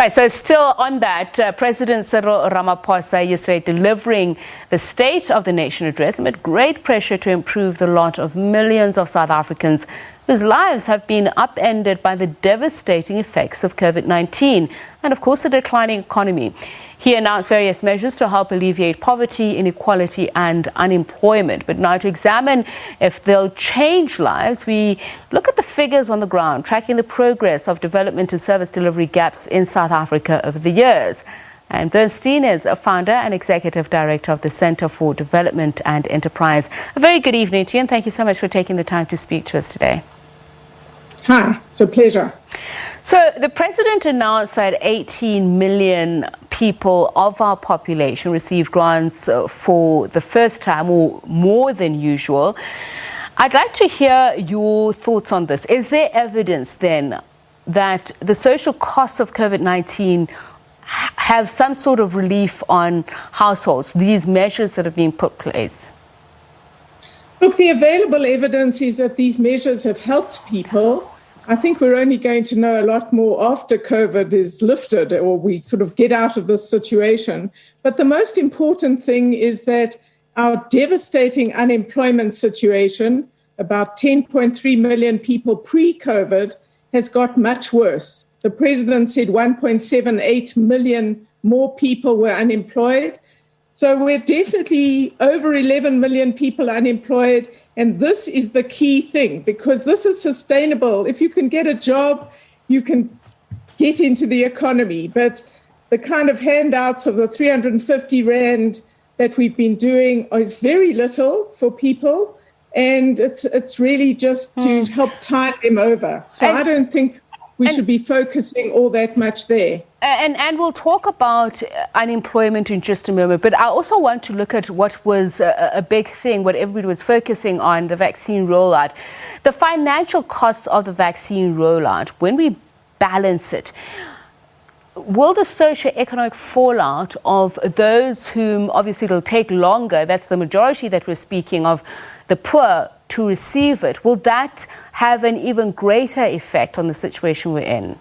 Right, so still on that, President Cyril Ramaphosa yesterday delivering the State of the Nation address amid great pressure to improve the lot of millions of South Africans whose lives have been upended by the devastating effects of COVID-19 and, of course, a declining economy. He announced various measures to help alleviate poverty, inequality and unemployment. But now to examine if they'll change lives, we look at the figures on the ground, tracking the progress of development and service delivery gaps in South Africa over the years. And Bernstein is a founder and executive director of the Center for Development and Enterprise. A very good evening to you, and thank you so much for taking the time to speak to us today. Hi, it's a pleasure. So the president announced that 18 million people of our population received grants for the first time, or more than usual. I'd like to hear your thoughts on this. Is there evidence then that the social costs of COVID-19 have some sort of relief on households, these measures that have been put in place? Look, the available evidence is that these measures have helped people. I think we're only going to know a lot more after COVID is lifted or we sort of get out of this situation. But the most important thing is that our devastating unemployment situation, about 10.3 million people pre-COVID, has got much worse. The president said 1.78 million more people were unemployed. So we're definitely over 11 million people unemployed. And this is the key thing, because this is sustainable. If you can get a job, you can get into the economy. But the kind of handouts of the 350 Rand that we've been doing is very little for people. And it's really just to help tide them over. So I don't think we should be focusing all that much there. And we'll talk about unemployment in just a moment, but I also want to look at what was a big thing, what everybody was focusing on, the vaccine rollout. The financial costs of the vaccine rollout, when we balance it, will the socio-economic fallout of those whom obviously it'll take longer, that's the majority that we're speaking of, the poor, to receive it, will that have an even greater effect on the situation we're in?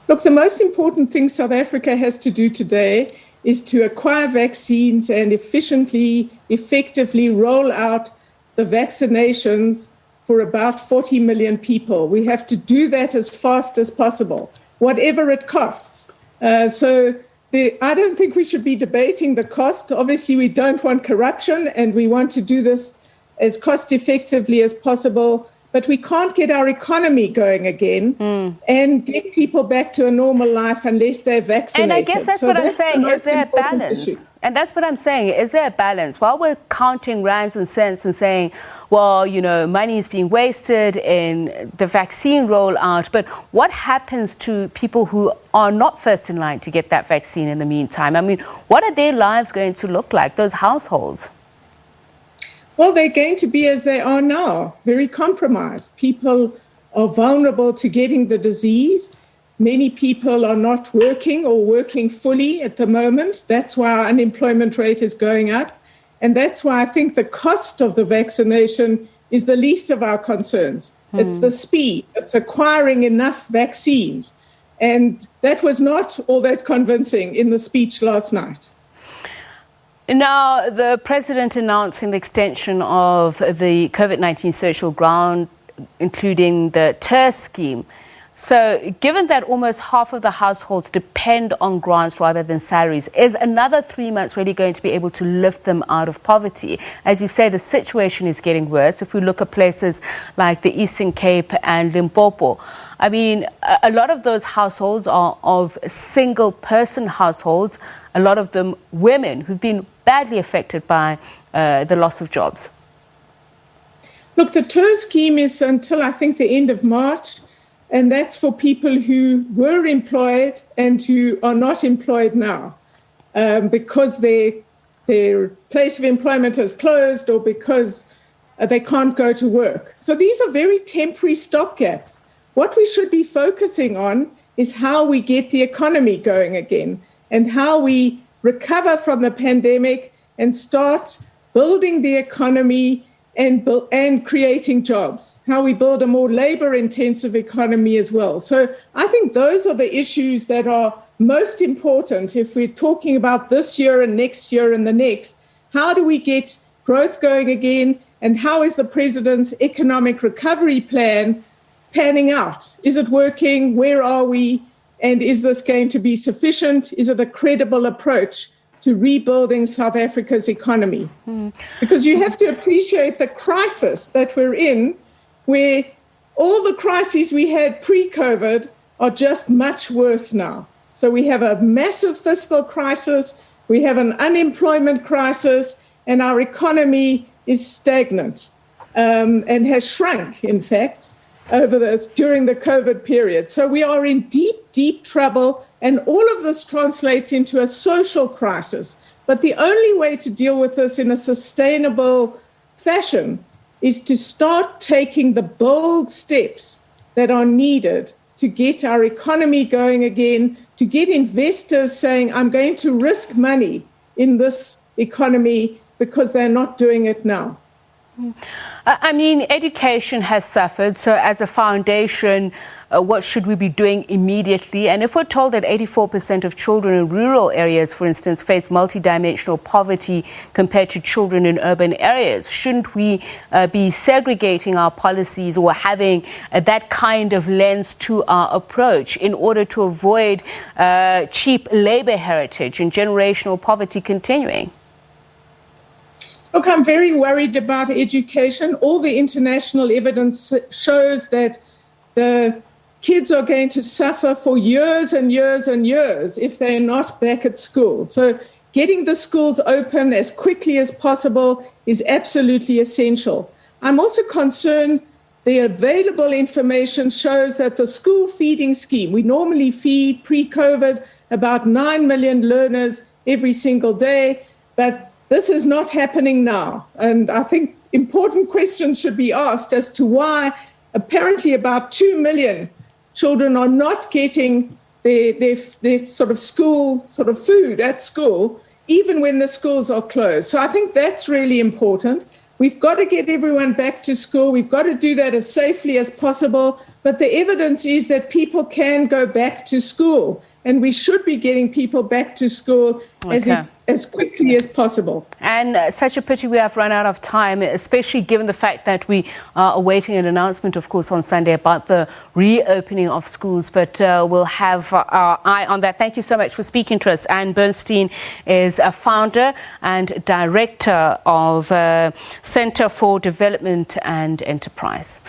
Look, the most important thing South Africa has to do today is to acquire vaccines and effectively roll out the vaccinations for about 40 million people. We have to do that as fast as possible, whatever it costs. I don't think we should be debating the cost. Obviously, we don't want corruption and we want to do this as cost effectively as possible, but we can't get our economy going again and get people back to a normal life unless they're vaccinated. And I guess that's what I'm saying, is there a balance? And that's what I'm saying, is there a balance? While we're counting rands and cents and saying, well, you know, money is being wasted in the vaccine rollout, but what happens to people who are not first in line to get that vaccine in the meantime? I mean, what are their lives going to look like, those households? Well, they're going to be as they are now, very compromised. People are vulnerable to getting the disease. Many people are not working or working fully at the moment. That's why our unemployment rate is going up. And that's why I think the cost of the vaccination is the least of our concerns. It's the speed. It's acquiring enough vaccines. And that was not all that convincing in the speech last night. Now, the president announcing the extension of the COVID-19 social grant, including the TERS scheme. So given that almost half of the households depend on grants rather than salaries, is another 3 months really going to be able to lift them out of poverty? As you say, the situation is getting worse. If we look at places like the Eastern Cape and Limpopo, I mean, a lot of those households are of single-person households, a lot of them women who've been badly affected by the loss of jobs. Look, the TERS scheme is until, I think, the end of March, and that's for people who were employed and who are not employed now because their place of employment has closed or because they can't go to work. So these are very temporary stopgaps. What we should be focusing on is how we get the economy going again and how we recover from the pandemic and start building the economy and creating jobs, how we build a more labor-intensive economy as well. So I think those are the issues that are most important if we're talking about this year and the next. How do we get growth going again? And how is the president's economic recovery plan panning out? Is it working? Where are we? And is this going to be sufficient? Is it a credible approach to rebuilding South Africa's economy? Because you have to appreciate the crisis that we're in, where all the crises we had pre-COVID are just much worse now. So we have a massive fiscal crisis, we have an unemployment crisis, and our economy is stagnant and has shrunk, in fact, during the COVID period. So we are in deep, deep trouble, and all of this translates into a social crisis. But the only way to deal with this in a sustainable fashion is to start taking the bold steps that are needed to get our economy going again, to get investors saying, I'm going to risk money in this economy because they're not doing it now. I mean, education has suffered. So as a foundation, what should we be doing immediately? And if we're told that 84% of children in rural areas, for instance, face multidimensional poverty compared to children in urban areas, shouldn't we be segregating our policies or having that kind of lens to our approach in order to avoid cheap labor heritage and generational poverty continuing? Look, I'm very worried about education. All the international evidence shows that the kids are going to suffer for years and years and years if they're not back at school. So getting the schools open as quickly as possible is absolutely essential. I'm also concerned the available information shows that the school feeding scheme, we normally feed pre-COVID about 9 million learners every single day, but this is not happening now. And I think important questions should be asked as to why apparently about 2 million children are not getting their sort of school, sort of food at school, even when the schools are closed. So I think that's really important. We've got to get everyone back to school. We've got to do that as safely as possible. But the evidence is that people can go back to school, and we should be getting people back to school as quickly as possible. And such a pity we have run out of time, especially given the fact that we are awaiting an announcement, of course, on Sunday about the reopening of schools. But we'll have our eye on that. Thank you so much for speaking to us. And Bernstein is a founder and director of Center for Development and Enterprise.